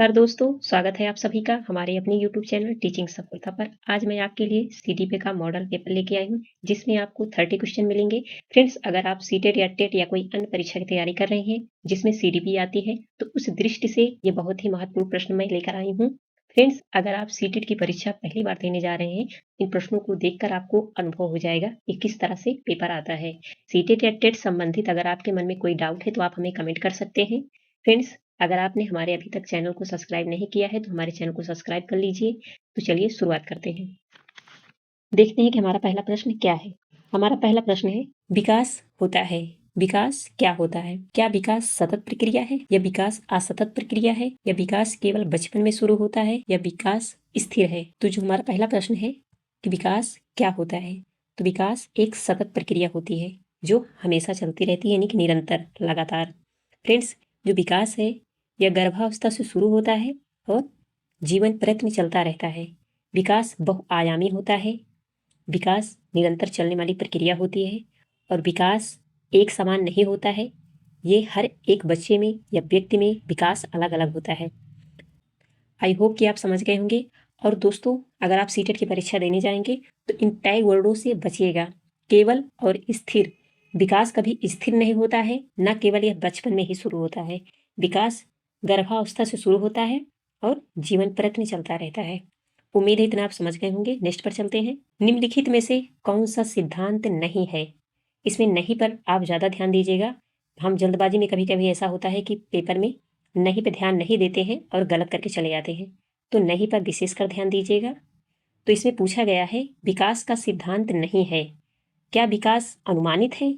नमस्कार दोस्तों, स्वागत है आप सभी का हमारे अपने यूट्यूब चैनल टीचिंग सफलता पर। आज मैं आपके लिए सीटीपी का मॉडल पेपर लेके आई हूँ, जिसमें आपको 30 क्वेश्चन मिलेंगे। फ्रेंड्स, अगर आप सीटेट या टेट या कोई अन्य परीक्षा की तैयारी कर रहे हैं, जिसमें सीडीपी आती है, तो उस दृष्टि से ये बहुत ही महत्वपूर्ण प्रश्न मैं लेकर आई हूँ। फ्रेंड्स, अगर आप सीटेट की परीक्षा पहली बार देने जा रहे हैं, इन प्रश्नों को देखकर आपको अनुभव हो जाएगा कि किस तरह से पेपर आता है। सीटेट या टेट संबंधित अगर आपके मन में कोई डाउट है, तो आप हमें कमेंट कर सकते हैं। फ्रेंड्स, अगर आपने हमारे अभी तक चैनल को सब्सक्राइब नहीं किया है, तो हमारे चैनल को सब्सक्राइब कर लीजिए। तो चलिए शुरुआत करते हैं। देखते हैं कि हमारा पहला प्रश्न क्या है। हमारा पहला प्रश्न है, विकास होता है। विकास क्या होता है? क्या विकास सतत प्रक्रिया है या विकास असतत प्रक्रिया है या विकास केवल बचपन में शुरू होता है या विकास स्थिर है? तो जो हमारा पहला प्रश्न है कि विकास क्या होता है, तो विकास एक सतत प्रक्रिया होती है जो हमेशा चलती रहती है, यानी कि निरंतर, लगातार। फ्रेंड्स, जो विकास है यह गर्भावस्था से शुरू होता है और जीवन प्रयत्न चलता रहता है। विकास बहुआयामी होता है। विकास निरंतर चलने वाली प्रक्रिया होती है और विकास एक समान नहीं होता है। ये हर एक बच्चे में या व्यक्ति में विकास अलग अलग होता है। आई होप कि आप समझ गए होंगे। और दोस्तों, अगर आप सीटेट की परीक्षा देने जाएंगे तो इन टैग वर्डों से बचिएगा। केवल और स्थिर, विकास कभी स्थिर नहीं होता है, न केवल यह बचपन में ही शुरू होता है। विकास गर्भावस्था से शुरू होता है और जीवन प्रयत्न चलता रहता है। उम्मीद है इतना आप समझ गए होंगे। नेक्स्ट पर चलते हैं। निम्नलिखित में से कौन सा सिद्धांत नहीं है? इसमें नहीं पर आप ज़्यादा ध्यान दीजिएगा। हम जल्दबाजी में कभी कभी ऐसा होता है कि पेपर में नहीं पे ध्यान नहीं देते हैं और गलत करके चले जाते हैं, तो नहीं पर विशेषकर ध्यान दीजिएगा। तो इसमें पूछा गया है, विकास का सिद्धांत नहीं है। क्या विकास अनुमानित है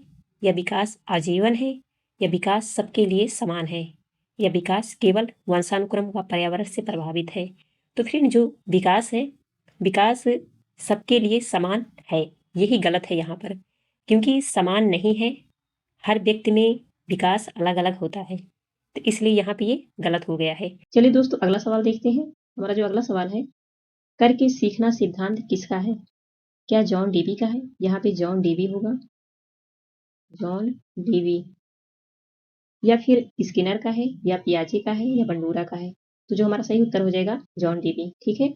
या विकास आजीवन है या विकास सबके लिए समान है या विकास केवल वंशानुक्रम व पर्यावरण से प्रभावित है? तो फिर जो विकास है, विकास सबके लिए समान है, यही गलत है यहाँ पर, क्योंकि समान नहीं है। हर व्यक्ति में विकास अलग अलग होता है, तो इसलिए यहाँ पे ये गलत हो गया है। चलिए दोस्तों, अगला सवाल देखते हैं। हमारा जो अगला सवाल है, करके सीखना सिद्धांत किसका है? क्या जॉन डीवी का है? यहाँ पे जॉन डीवी होगा, जॉन डीवी, या फिर स्किनर का है या पियाजे का है या बंडूरा का है? तो जो हमारा सही उत्तर हो जाएगा जॉन डीवी। ठीक है।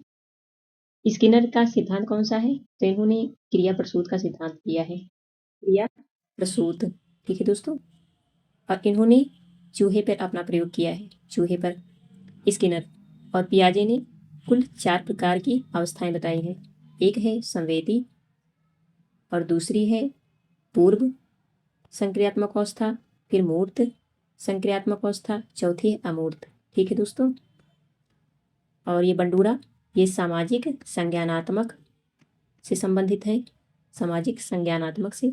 स्किनर का सिद्धांत कौन सा है? तो इन्होंने क्रिया प्रसूत का सिद्धांत दिया है, क्रिया प्रसूत। ठीक है दोस्तों। और इन्होंने चूहे पर अपना प्रयोग किया है, चूहे पर, स्किनर। और पियाजे ने कुल 4 प्रकार की अवस्थाएं बताई हैं। एक है संवेदी, और दूसरी है पूर्व संक्रियात्मक अवस्था, फिर मूर्त संक्रियात्मक अवस्था, चौथी है अमूर्त। ठीक है दोस्तों। और ये बंडूरा, ये सामाजिक संज्ञानात्मक से संबंधित है, सामाजिक संज्ञानात्मक से,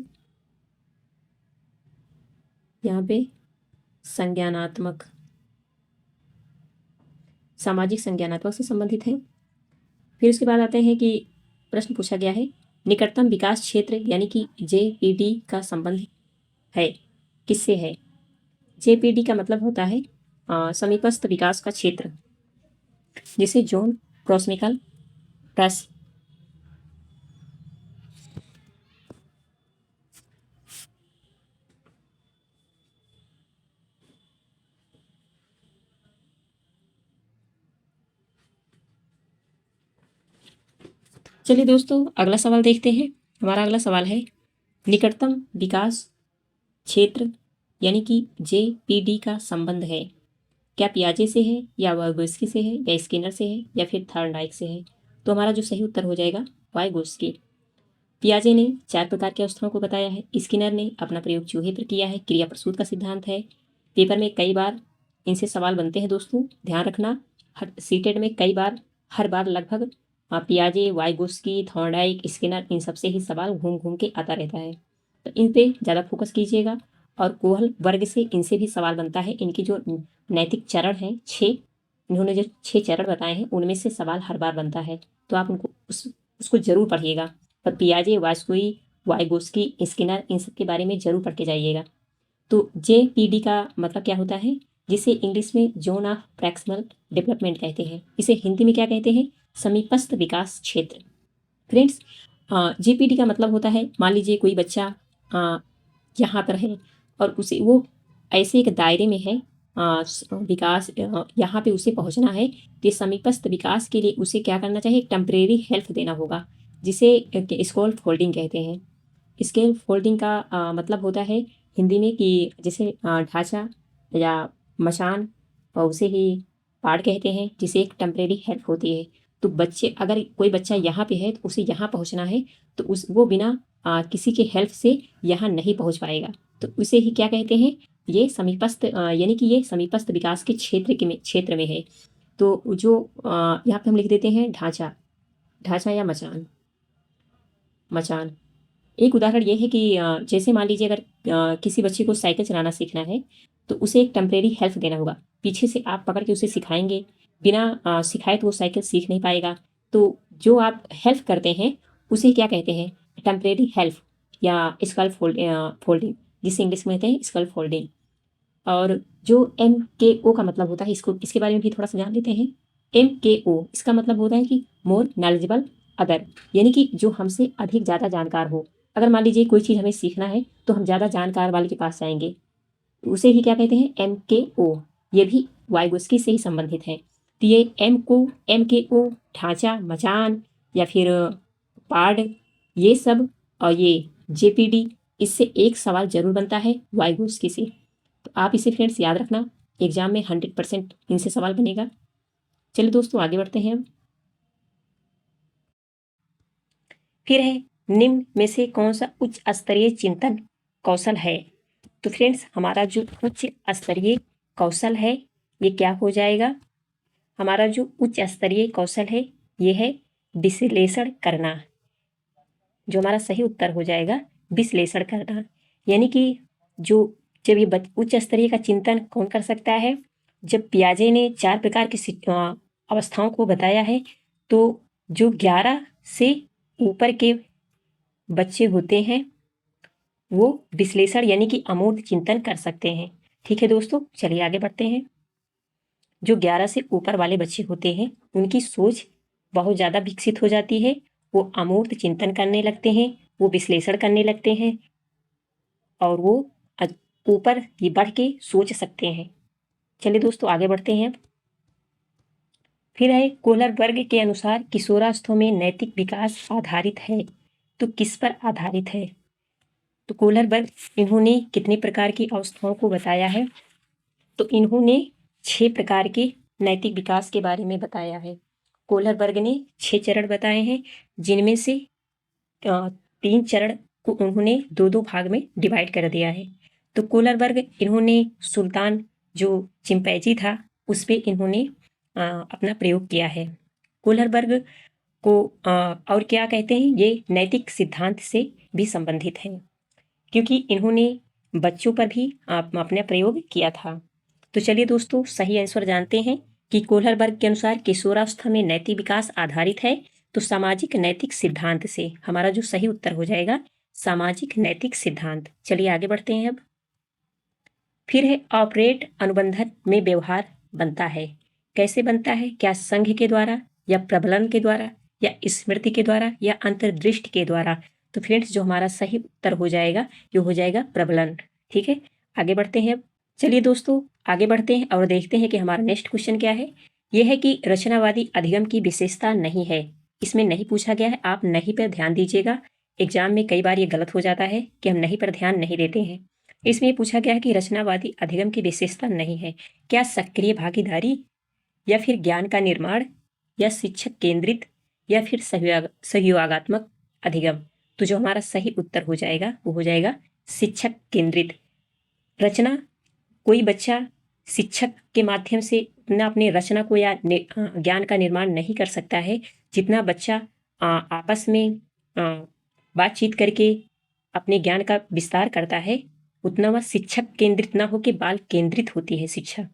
यहाँ पे संज्ञानात्मक, सामाजिक संज्ञानात्मक से संबंधित है। फिर उसके बाद आते हैं कि प्रश्न पूछा गया है, निकटतम विकास क्षेत्र यानी कि जेपीडी का संबंध है किससे है? जेपीडी का मतलब होता है समीपस्थ विकास का क्षेत्र, जिसे जोन प्रॉक्सिमल प्रेस, चलिए दोस्तों, अगला सवाल देखते हैं। हमारा अगला सवाल है, निकटतम विकास क्षेत्र यानी कि जेपीडी का संबंध है, क्या पियाजे से है या वाइगोस्की से है या स्किनर से है या फिर थॉर्नडाइक से है? तो हमारा जो सही उत्तर हो जाएगा वाइगोस्की। पियाजे ने 4 प्रकार की अवस्थाओं को बताया है, स्किनर ने अपना प्रयोग चूहे पर किया है, क्रिया प्रसूत का सिद्धांत है। पेपर में कई बार इनसे सवाल बनते हैं दोस्तों, ध्यान रखना। हर सीटेट में कई बार, हर बार लगभग पियाजे, वाइगोस्की, थॉर्नडाइक, स्किनर, इन सबसे ही सवाल घूम घूम के आता रहता है, तो इन पे ज़्यादा फोकस कीजिएगा। और कोहल वर्ग से इनसे भी सवाल बनता है। इनकी जो नैतिक चरण हैं 6, इन्होंने जो 6 चरण बताए हैं, उनमें से सवाल हर बार बनता है, तो आप उनको उसको जरूर पढ़िएगा। और पियाजे, वास्कोई, वाइगोस्की, स्किनर, इन सब के बारे में जरूर पढ़ के जाइएगा। तो जेपीडी का मतलब क्या होता है, जिसे इंग्लिश में जोन ऑफ प्रॉक्सिमल डेवलपमेंट कहते हैं, इसे हिंदी में क्या कहते हैं? समीपस्थ विकास क्षेत्र। फ्रेंड्स, जेपीडी का मतलब होता है, मान लीजिए कोई बच्चा यहाँ पर है और उसे वो ऐसे एक दायरे में है विकास यहाँ पे उसे पहुँचना है, तो समीपस्थ विकास के लिए उसे क्या करना चाहिए, टेम्परेरी हेल्प देना होगा, जिसे स्कॉल फोल्डिंग कहते हैं। स्केल फोल्डिंग का मतलब होता है हिंदी में कि जैसे ढांचा या मचान, और उसे ही पाड़ कहते हैं, जिसे एक टेम्परेरी हेल्प होती है। तो बच्चे, अगर कोई बच्चा यहाँ पे है तो उसे यहाँ पहुँचना है, तो वो बिना किसी के हेल्प से यहाँ नहीं पहुँच पाएगा, तो उसे ही क्या कहते हैं, ये समीपस्थ यानी कि ये समीपस्थ विकास के क्षेत्र में है। तो जो यहाँ पे हम लिख देते हैं ढांचा, ढांचा या मचान, मचान। एक उदाहरण ये है कि जैसे मान लीजिए अगर किसी बच्चे को साइकिल चलाना सीखना है, तो उसे एक टेम्परेरी हेल्प देना होगा। पीछे से आप पकड़ के उसे सिखाएंगे, बिना सिखाए तो वो साइकिल सीख नहीं पाएगा। तो जो आप हेल्प करते हैं उसे क्या कहते हैं, टेम्परेरी हेल्प या स्कल फोल्डिंग, जिसे इंग्लिश में कहते हैं स्कल फोल्डिंग। और जो MKO का मतलब होता है, इसके बारे में भी थोड़ा सा जान लेते हैं। MKO इसका मतलब होता है कि मोर नॉलेजेबल अदर, यानी कि जो हमसे अधिक ज़्यादा जानकार हो। अगर मान लीजिए कोई चीज़ हमें सीखना है तो हम ज़्यादा जानकार वाले के पास जाएंगे, तो उसे ही क्या कहते हैं, MKO। ये भी वाइगोस्की से ही संबंधित है। तो ये MKO, ढांचा, मचान या फिर पार्ड, ये सब, और ये JPD, इससे एक सवाल जरूर बनता है वाइगोस्की से। तो आप इसे फ्रेंड्स याद रखना, एग्जाम में 100% इनसे सवाल बनेगा। चलिए दोस्तों आगे बढ़ते हैं अब। फिर है, निम्न में से कौन सा उच्च स्तरीय चिंतन कौशल है। तो फ्रेंड्स हमारा जो उच्च स्तरीय कौशल है ये क्या हो जाएगा, हमारा जो उच्च स्तरीय कौशल है ये है विश्लेषण करना। जो हमारा सही उत्तर हो जाएगा विश्लेषण करना, यानी कि जो जब ये उच्च स्तरीय का चिंतन कौन कर सकता है, जब पियाजे ने 4 प्रकार की अवस्थाओं को बताया है, तो जो 11 से ऊपर के बच्चे होते हैं वो विश्लेषण यानी कि अमूर्त चिंतन कर सकते हैं। ठीक है दोस्तों, चलिए आगे बढ़ते हैं। जो 11 से ऊपर वाले बच्चे होते हैं उनकी सोच बहुत ज़्यादा विकसित हो जाती है, वो अमूर्त चिंतन करने लगते हैं, वो विश्लेषण करने लगते हैं, और वो ऊपर ये बढ़ के सोच सकते हैं। चलिए दोस्तों आगे बढ़ते हैं। फिर है, कोहलर वर्ग के अनुसार किशोरावस्था में नैतिक विकास आधारित है, तो किस पर आधारित है। तो कोहलर वर्ग इन्होंने कितने प्रकार की अवस्थाओं को बताया है, तो इन्होंने 6 प्रकार के नैतिक विकास के बारे में बताया है। कोहलर वर्ग ने 6 चरण बताए हैं, जिनमें से 3 चरण को उन्होंने 2-2 भाग में डिवाइड कर दिया है। तो कोहलर वर्ग इन्होंने सुल्तान जो चिंपैंजी था उस पर इन्होंने अपना प्रयोग किया है। कोहलर वर्ग को और क्या कहते हैं, ये नैतिक सिद्धांत से भी संबंधित है, क्योंकि इन्होंने बच्चों पर भी अपना प्रयोग किया था। तो चलिए दोस्तों सही आंसर जानते हैं कि कोहलर वर्ग के अनुसार किशोरावस्था में नैतिक विकास आधारित है, तो सामाजिक नैतिक सिद्धांत से हमारा जो सही उत्तर हो जाएगा सामाजिक नैतिक सिद्धांत। चलिए आगे बढ़ते हैं अब। फिर है, ऑपरेट अनुबंधन में व्यवहार बनता है, कैसे बनता है, क्या संघ के द्वारा या प्रबलन के द्वारा या स्मृति के द्वारा या अंतर्दृष्टि के द्वारा। तो फ्रेंड्स जो हमारा सही उत्तर हो जाएगा ये हो जाएगा प्रबलन। ठीक है, आगे बढ़ते हैं अब। चलिए दोस्तों आगे बढ़ते हैं और देखते हैं कि हमारा नेक्स्ट क्वेश्चन क्या है। यह है कि रचनावादी अधिगम की विशेषता नहीं है, इसमें नहीं पूछा गया है, आप नहीं पर ध्यान दीजिएगा। एग्जाम में कई बार ये गलत हो जाता है कि हम नहीं पर ध्यान नहीं देते हैं। इसमें पूछा गया है कि रचनावादी अधिगम की विशेषता नहीं है, क्या सक्रिय भागीदारी या फिर ज्ञान का निर्माण या शिक्षक केंद्रित या फिर सहयोगात्मक अधिगम। तो जो हमारा सही उत्तर हो जाएगा वो हो जाएगा शिक्षक केंद्रित। रचना, कोई बच्चा शिक्षक के माध्यम से उतना अपने रचना को या ज्ञान का निर्माण नहीं कर सकता है, जितना बच्चा आपस में बातचीत करके अपने ज्ञान का विस्तार करता है, उतना वह शिक्षक केंद्रित ना होकर बाल केंद्रित होती है शिक्षा।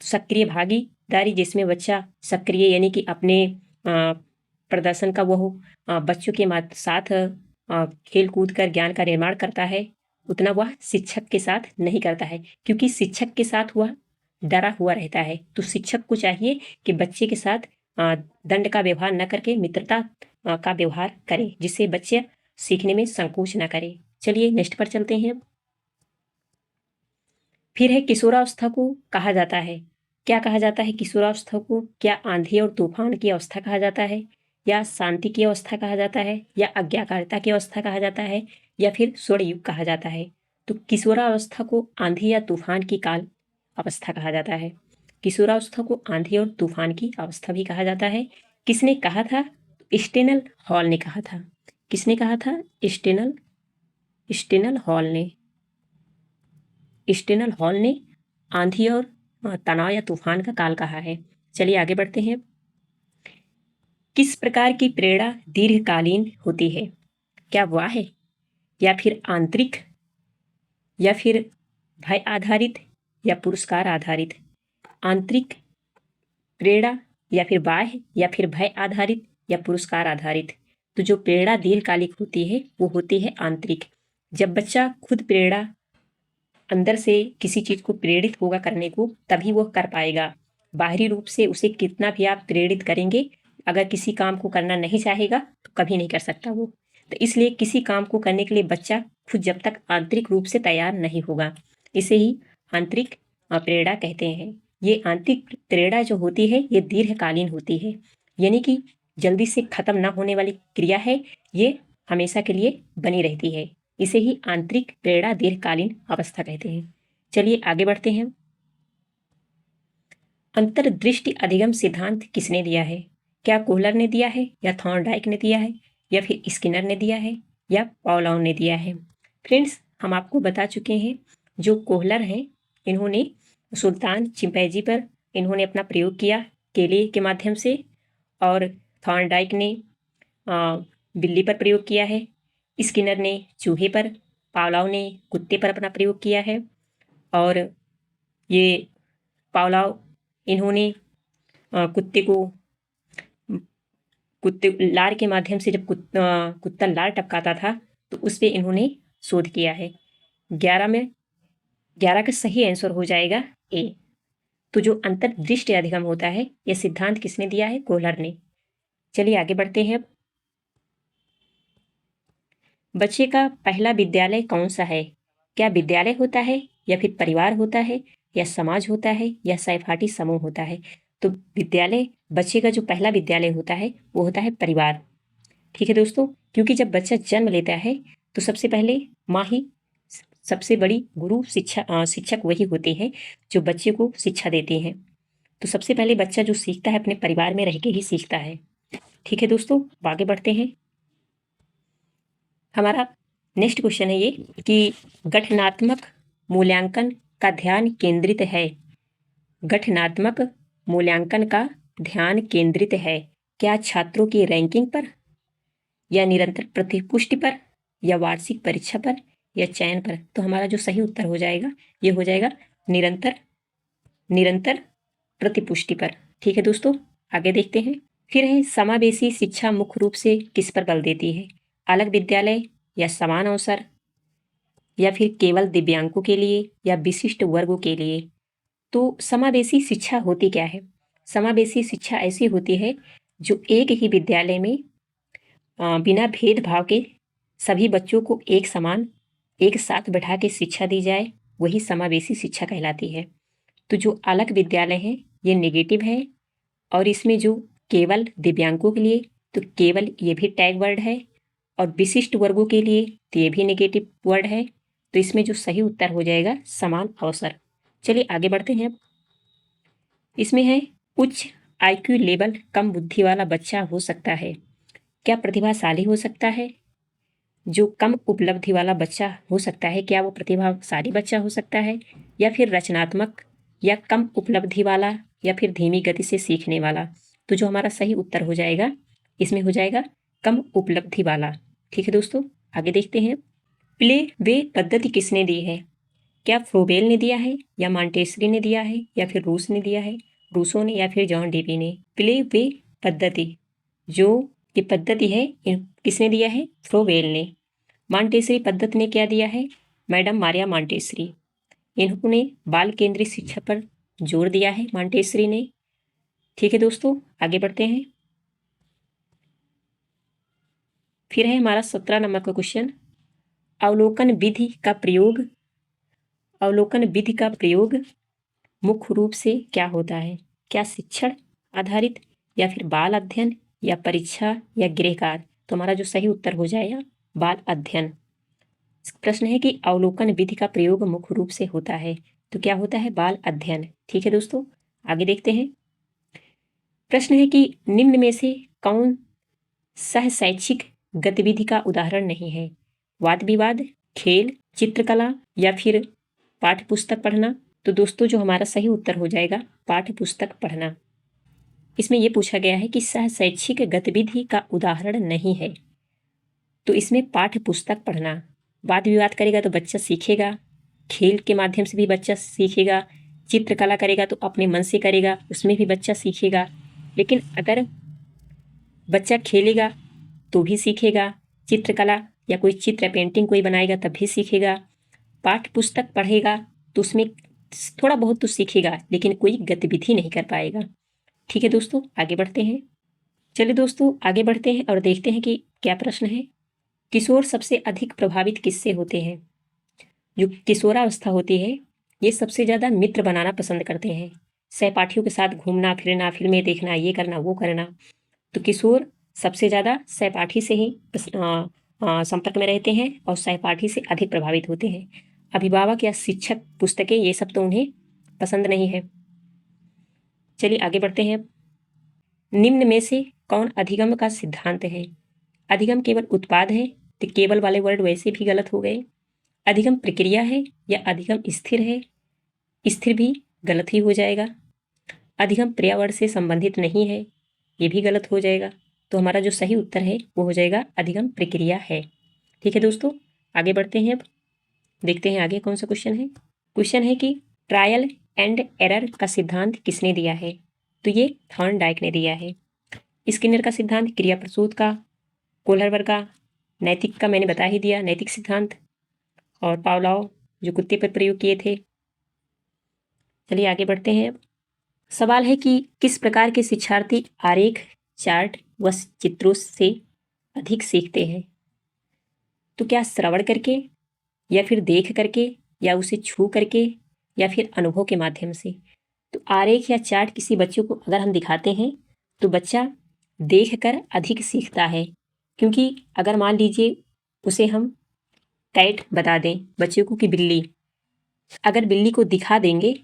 सक्रिय भागीदारी, जिसमें बच्चा सक्रिय यानी कि अपने प्रदर्शन का वो बच्चों के साथ खेल कूद कर ज्ञान का निर्माण करता है, उतना वह शिक्षक के साथ नहीं करता है, क्योंकि शिक्षक के साथ वह डरा हुआ रहता है। तो शिक्षक को चाहिए कि बच्चे के साथ दंड का व्यवहार न करके मित्रता का व्यवहार करे, जिससे बच्चे सीखने में संकोच न करे। चलिए नेक्स्ट पर चलते हैं। फिर है किशोरावस्था को कहा जाता है, क्या कहा जाता है किशोरावस्था को? क्या आंधी और तूफान की अवस्था कहा जाता है, या शांति की अवस्था कहा जाता है, या अज्ञाकारिता की अवस्था कहा जाता है, या फिर स्वर्ण युग कहा जाता है? तो किशोरावस्था को आंधी या तूफान की काल अवस्था कहा जाता है। किशोरावस्था को आंधी और तूफान की अवस्था भी कहा जाता है। किसने कहा था? स्टेनल हॉल ने कहा था। किसने कहा था? स्टेनल स्टेनल हॉल ने स्टेनल हॉल ने आंधी और तनाव या तूफान का काल कहा है। चलिए आगे बढ़ते हैं। किस प्रकार की प्रेरणा दीर्घकालीन होती है? क्या वह है, या फिर आंतरिक, या फिर भय आधारित, या पुरस्कार आधारित? आंतरिक प्रेरणा, या फिर बाह्य, या फिर भय आधारित, या पुरस्कार आधारित? तो जो प्रेरणा दीर्घकालिक होती है वो होती है आंतरिक। जब बच्चा खुद प्रेरणा अंदर से किसी चीज को प्रेरित होगा करने को, तभी वह कर पाएगा। बाहरी रूप से उसे कितना भी आप प्रेरित करेंगे, अगर किसी काम को करना नहीं चाहेगा तो कभी नहीं कर सकता वो। तो इसलिए किसी काम को करने के लिए बच्चा खुद जब तक आंतरिक रूप से तैयार नहीं होगा, इसे ही आंतरिक प्रेरणा कहते हैं। ये आंतरिक प्रेरणा जो होती है ये दीर्घकालीन होती है, यानी कि जल्दी से खत्म ना होने वाली क्रिया है, ये हमेशा के लिए बनी रहती है। इसे ही आंतरिक प्रेरणा दीर्घकालीन अवस्था कहते हैं। चलिए आगे बढ़ते हैं। अंतर्दृष्टि अधिगम सिद्धांत किसने दिया है? क्या कोहलर ने दिया है, या थॉर्नडाइक ने दिया है, या फिर स्किनर ने दिया है, या पावलोव ने दिया है? फ्रेंड्स, हम आपको बता चुके हैं जो कोहलर हैं इन्होंने सुल्तान चिंपैंजी पर इन्होंने अपना प्रयोग किया केले के माध्यम से, और थॉर्नडाइक ने बिल्ली पर प्रयोग किया है, स्किनर ने चूहे पर, पावलोव ने कुत्ते पर अपना प्रयोग किया है। और ये पावलोव इन्होंने कुत्ते को लार के माध्यम से जब कुत्ता लार टपकाता था तो उस पर इन्होंने शोध किया है। 11 का सही आंसर हो जाएगा ए। तो जो अंतर्दृष्टि अधिगम होता है यह सिद्धांत किसने दिया है? कोहलर ने। चलिए आगे बढ़ते हैं। बच्चे का पहला विद्यालय कौन सा है? क्या विद्यालय होता है, या फिर परिवार होता है, या समाज होता है, या सहपाठी समूह होता है? तो विद्यालय, बच्चे का जो पहला विद्यालय होता है वो होता है परिवार। ठीक है दोस्तों, क्योंकि जब बच्चा जन्म लेता है तो सबसे पहले माँ ही सबसे बड़ी गुरु शिक्षक वही होते हैं जो बच्चे को शिक्षा देते हैं। तो सबसे पहले बच्चा जो सीखता है अपने परिवार में रह के ही सीखता है। ठीक है दोस्तों, आगे बढ़ते हैं। हमारा नेक्स्ट क्वेश्चन है ये कि गठनात्मक मूल्यांकन का ध्यान केंद्रित है। गठनात्मक मूल्यांकन का ध्यान केंद्रित है क्या छात्रों की रैंकिंग पर, या निरंतर प्रतिपुष्टि पर, या वार्षिक परीक्षा पर, या चयन पर? तो हमारा जो सही उत्तर हो जाएगा ये हो जाएगा निरंतर प्रतिपुष्टि पर। ठीक है दोस्तों, आगे देखते हैं। फिर है समावेशी शिक्षा मुख्य रूप से किस पर बल देती है? अलग विद्यालय, या समान अवसर, या फिर केवल दिव्यांगों के लिए, या विशिष्ट वर्गों के लिए? तो समावेशी शिक्षा होती क्या है? समावेशी शिक्षा ऐसी होती है जो एक ही विद्यालय में बिना भेदभाव के सभी बच्चों को एक समान एक साथ बैठा के शिक्षा दी जाए, वही समावेशी शिक्षा कहलाती है। तो जो अलग विद्यालय है ये नेगेटिव है, और इसमें जो केवल दिव्यांगों के लिए, तो केवल ये भी टैग वर्ड है, और विशिष्ट वर्गों के लिए तो ये भी नेगेटिव वर्ड है। तो इसमें जो सही उत्तर हो जाएगा समान अवसर। चलिए आगे बढ़ते हैं। इसमें है उच्च आईक्यू लेवल कम बुद्धि वाला बच्चा हो सकता है। क्या प्रतिभाशाली हो सकता है? जो कम उपलब्धि वाला बच्चा हो सकता है, क्या वो प्रतिभाशाली बच्चा हो सकता है, या फिर रचनात्मक, या कम उपलब्धि वाला, या फिर धीमी गति से सीखने वाला? तो जो हमारा सही उत्तर हो जाएगा इसमें हो जाएगा कम उपलब्धि वाला। ठीक है दोस्तों, आगे देखते हैं। प्ले वे पद्धति किसने दी है? क्या फ्रोबेल ने दिया है, या मॉन्टेसरी ने दिया है, या फिर रूस ने दिया है, रूसो ने, या फिर जॉन डेवी ने? प्ले वे पद्धति, जो ये पद्धति है किसने दिया है? फ्रोबेल ने। मॉन्टेसरी पद्धति ने क्या दिया है? Madam Maria Montessori. इन्होंने बाल केंद्रित शिक्षा पर जोर दिया है मॉन्टेसरी ने। ठीक है दोस्तों, आगे बढ़ते हैं। फिर है हमारा 17 नंबर का क्वेश्चन। अवलोकन विधि का प्रयोग अवलोकन विधि का प्रयोग मुख्य रूप से क्या होता है? क्या शिक्षण आधारित या फिर बाल अध्ययन या परीक्षा या गृह कार्य? तो हमारा जो सही उत्तर हो जाएगा बाल अध्ययन। प्रश्न है कि अवलोकन विधि का प्रयोग मुख्य रूप से होता है, तो क्या होता है? बाल अध्ययन। ठीक है दोस्तों, आगे देखते हैं। प्रश्न है कि निम्न में से कौन सह शैक्षिक गतिविधि का उदाहरण नहीं है? वाद विवाद, खेल, चित्रकला या फिर पाठ्य पुस्तक पढ़ना? तो दोस्तों जो हमारा सही उत्तर हो जाएगा पाठ्य पुस्तक पढ़ना। इसमें यह पूछा गया है कि सह शैक्षिक गतिविधि का उदाहरण नहीं है, तो इसमें पाठ्य पुस्तक पढ़ना। वाद विवाद करेगा तो बच्चा सीखेगा, खेल के माध्यम से भी बच्चा सीखेगा, चित्रकला करेगा तो अपने मन से करेगा, उसमें भी बच्चा सीखेगा। लेकिन अगर बच्चा खेलेगा तो भी सीखेगा, चित्रकला या कोई चित्र पेंटिंग कोई बनाएगा तब भी सीखेगा। पाठ्य पुस्तक पढ़ेगा तो उसमें थोड़ा बहुत तो सीखेगा, लेकिन कोई गतिविधि नहीं कर पाएगा। ठीक है दोस्तों, आगे बढ़ते हैं। चलिए दोस्तों आगे बढ़ते हैं और देखते हैं कि क्या प्रश्न है। किशोर सबसे अधिक प्रभावित किससे होते हैं? जो किशोरावस्था होती है ये सबसे ज़्यादा मित्र बनाना पसंद करते हैं, सहपाठियों के साथ घूमना फिरना, फिल्में देखना, ये करना वो करना। तो किशोर सबसे ज़्यादा सहपाठी से ही संपर्क में रहते हैं और सहपाठी से अधिक प्रभावित होते हैं। अभिभावक या शिक्षक, पुस्तकें, ये सब तो उन्हें पसंद नहीं है। चलिए आगे बढ़ते हैं। निम्न में से कौन अधिगम का सिद्धांत है? अधिगम केवल उत्पाद है, तो केवल वाले वर्ड वैसे भी गलत हो गए। अधिगम प्रक्रिया है या अधिगम स्थिर है? स्थिर भी गलत ही हो जाएगा। अधिगम पर्यावरण से संबंधित नहीं है, ये भी गलत हो जाएगा। तो हमारा जो सही उत्तर है वो हो जाएगा अधिगम प्रक्रिया है। ठीक है दोस्तों, आगे बढ़ते हैं। अब देखते हैं आगे कौन सा क्वेश्चन है। क्वेश्चन है कि ट्रायल एंड एरर का सिद्धांत किसने दिया है? तो ये थॉर्नडाइक ने दिया है। स्किनर का सिद्धांत, क्रिया प्रसूत का, कोहलर का, नैतिक का मैंने बता ही दिया, नैतिक सिद्धांत, और पावलोव जो कुत्ते पर प्रयोग किए थे। चलिए आगे बढ़ते हैं। सवाल है कि किस प्रकार के शिक्षार्थी आरेख, चार्ट व चित्रों से अधिक सीखते हैं? तो क्या श्रवण करके या फिर देख करके या उसे छू करके या फिर अनुभव के माध्यम से? तो आरेख या चार्ट किसी बच्चों को अगर हम दिखाते हैं तो बच्चा देख कर अधिक सीखता है, क्योंकि अगर मान लीजिए उसे हम कैट बता दें बच्चों को कि बिल्ली, अगर बिल्ली को दिखा देंगे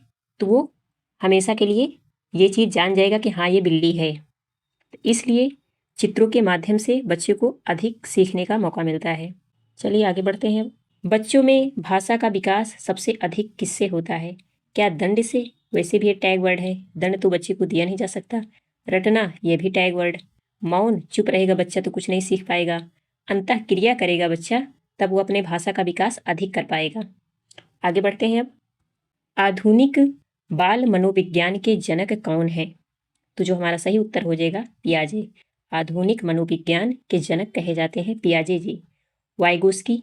तो वो हमेशा के लिए ये चीज़ जान जाएगा कि हाँ ये बिल्ली है। तो इसलिए चित्रों के माध्यम से बच्चों को अधिक सीखने का मौका मिलता है। चलिए आगे बढ़ते हैं। बच्चों में भाषा का विकास सबसे अधिक किससे होता है? क्या दंड से? वैसे भी ये टैग वर्ड है, दंड तो बच्चे को दिया नहीं जा सकता। रटना, ये भी टैग वर्ड। मौन, चुप रहेगा बच्चा तो कुछ नहीं सीख पाएगा। अंतः क्रिया करेगा बच्चा तब वो अपने भाषा का विकास अधिक कर पाएगा। आगे बढ़ते हैं। अब आधुनिक बाल मनोविज्ञान के जनक कौन है? तो जो हमारा सही उत्तर हो जाएगा पियाजे। आधुनिक मनोविज्ञान के जनक कहे जाते हैं पियाजे जी। वाइगोस्की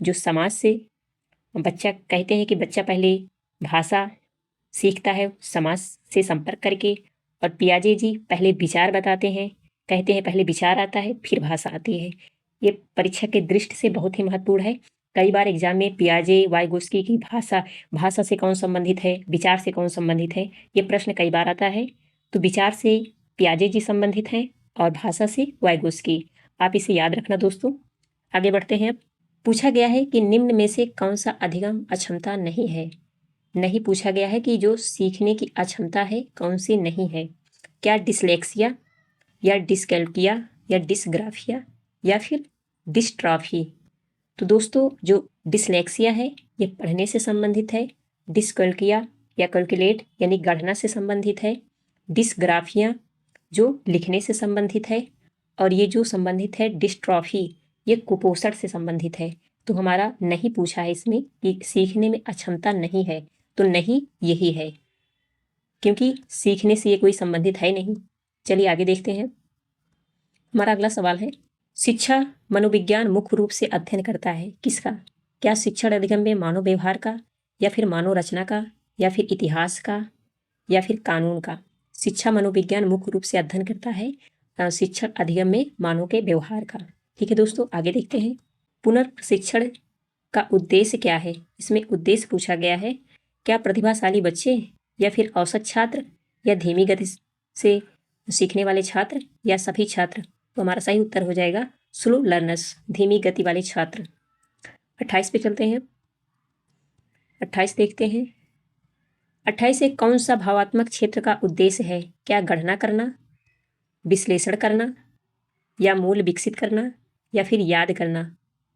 जो समाज से बच्चा कहते हैं कि बच्चा पहले भाषा सीखता है समाज से संपर्क करके, और पियाजे जी पहले विचार बताते हैं, कहते हैं पहले विचार आता है फिर भाषा आती है। ये परीक्षा के दृष्टि से बहुत ही महत्वपूर्ण है। कई बार एग्जाम में पियाजे, वाइगोस्की की भाषा से कौन संबंधित है, विचार से कौन संबंधित है, ये प्रश्न कई बार आता है। तो विचार से पियाजे जी संबंधित हैं और भाषा से वाइगोस्की। आप इसे याद रखना दोस्तों। आगे बढ़ते हैं। अब पूछा गया है कि निम्न में से कौन सा अधिगम अक्षमता नहीं है? नहीं पूछा गया है कि जो सीखने की अक्षमता है कौन सी नहीं है। क्या डिसलेक्सिया या डिसकैल्कुलिया या डिसग्राफिया या फिर डिस्ट्रॉफी? तो दोस्तों जो डिसलेक्सिया है ये पढ़ने से संबंधित है, डिसकैल्कुलिया या कैलकुलेट यानी गणना से संबंधित है, डिसग्राफिया जो लिखने से संबंधित है, और ये जो संबंधित है डिस्ट्रॉफी ये कुपोषण से संबंधित है। तो हमारा नहीं पूछा है इसमें कि सीखने में अक्षमता नहीं है, तो नहीं यही है, क्योंकि सीखने से ये कोई संबंधित है नहीं। चलिए आगे देखते हैं। हमारा अगला सवाल है, शिक्षा मनोविज्ञान मुख्य रूप से अध्ययन करता है किसका? क्या शिक्षण अधिगम में मानव व्यवहार का, या फिर मानव रचना का, या फिर इतिहास का, या फिर कानून का? शिक्षा मनोविज्ञान मुख्य रूप से अध्ययन करता है शिक्षण अधिगम में मानव के व्यवहार का। ठीक है दोस्तों, आगे देखते हैं। पुनर्प्रशिक्षण का उद्देश्य क्या है? इसमें उद्देश्य पूछा गया है, क्या प्रतिभाशाली बच्चे या फिर औसत छात्र या धीमी गति से सीखने वाले छात्र या सभी छात्र? तो हमारा सही उत्तर हो जाएगा स्लो लर्नर्स, धीमी गति वाले छात्र। 28 पे चलते हैं। 28 देखते हैं। 28 से कौन सा भावात्मक क्षेत्र का उद्देश्य है? क्या गणना करना, विश्लेषण करना या मूल विकसित करना या फिर याद करना?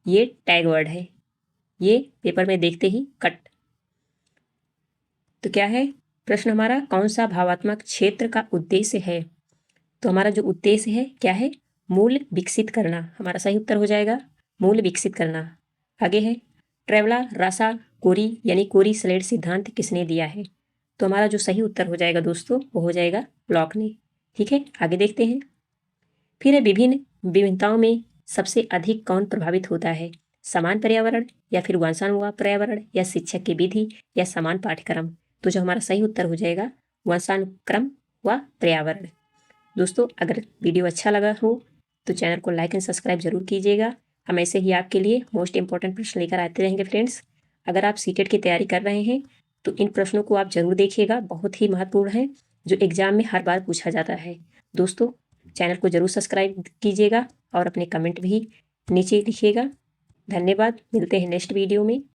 ये टैग वर्ड है, ये पेपर में देखते ही कट। तो क्या है प्रश्न हमारा? कौन सा भावात्मक क्षेत्र का उद्देश्य है? तो हमारा जो उद्देश्य है क्या है? मूल विकसित करना। हमारा सही उत्तर हो जाएगा मूल विकसित करना। आगे है ट्रेवला रासा कोरी यानी कोरी स्लेट सिद्धांत किसने दिया है? तो हमारा जो सही उत्तर हो जाएगा दोस्तों वो हो जाएगा ब्लॉक ने। ठीक है, आगे देखते हैं। फिर विभिन्न विभिन्नताओं में सबसे अधिक कौन प्रभावित होता है? समान पर्यावरण या फिर वंशानुगत पर्यावरण या शिक्षक की विधि या समान पाठ्यक्रम? तो जो हमारा सही उत्तर हो जाएगा वंशानुक्रम व पर्यावरण। दोस्तों अगर वीडियो अच्छा लगा हो तो चैनल को लाइक एंड सब्सक्राइब जरूर कीजिएगा। हम ऐसे ही आपके लिए मोस्ट इंपॉर्टेंट प्रश्न लेकर आते रहेंगे फ्रेंड्स। अगर आप सीटेट की तैयारी कर रहे हैं तो इन प्रश्नों को आप जरूर देखिएगा, बहुत ही महत्वपूर्ण है, जो एग्जाम में हर बार पूछा जाता है। दोस्तों चैनल को जरूर सब्सक्राइब कीजिएगा और अपने कमेंट भी नीचे लिखिएगा। धन्यवाद, मिलते हैं नेक्स्ट वीडियो में।